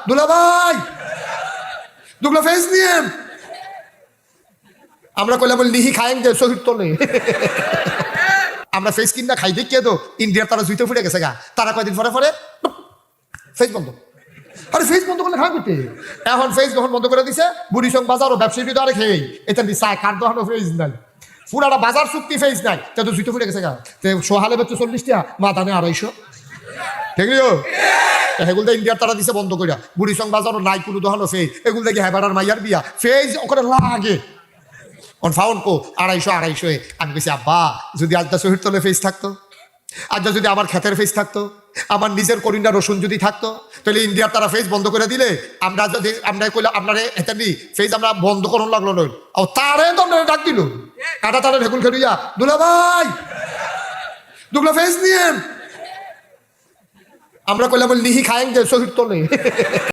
দুলা ভাই দুগলা ফেস নিয়ে আমরা কইলা বলি লিহি খায়েন যে শহীদ তোলে আমরা ফেস কিনা খাই দেখিয়ে তো ইন্ডিয়ার তারা জুইতে ফুটে গেছে গা তারা কয়দিন পরে পরে ফেস বন্ধ আরে ফেস বন্ধ করলে খাওয়া করতে এখন ফেস যখন বন্ধ করে দিছে বুড়ি সঙ্গ বাজার ও ব্যবসায়ী আরে খেয়ে এটা চায় কার দোকানো ফেস নাই পুরাটা বাজার চুক্তি ফেস নাই তা তো জুইতে ফুটে গেছে গা সোহালে বেচছে 40 টাকা মা দানে 250 ঠিক এগুলো ইন্ডিয়ার তারা দিছে বন্ধ করিয়া বুড়ি সঙ্গ বাজারও নাই কোনো দোকানো ফেস এগুলো দেখি হ্যাবাটার মাইয়ার বিয়া ফেস ওখানে লাগে ফাউন কো 250 আমি কেছি আব্বা যদি আজটা শহীদ তোলে ফেস থাকতো আজটা যদি আমার ক্ষেতের ফেস থাকতো আমার নিজের করিনা রসুন যদি থাকতো তাহলে ইন্ডিয়ার তারা ফেস বন্ধ করে দিলে আমরা যদি আমরা কইলে আপনার এটানি ফেস আমরা বন্ধ করুন লাগলো নয় ও তারে তো ডাক দিল কাটা তারা ঢেকুল খেলিয়া দুলা ভাই দুগলা ফেস নিয়ে আমরা কইলাম লিহি খায়েন যে শহীদ তোলে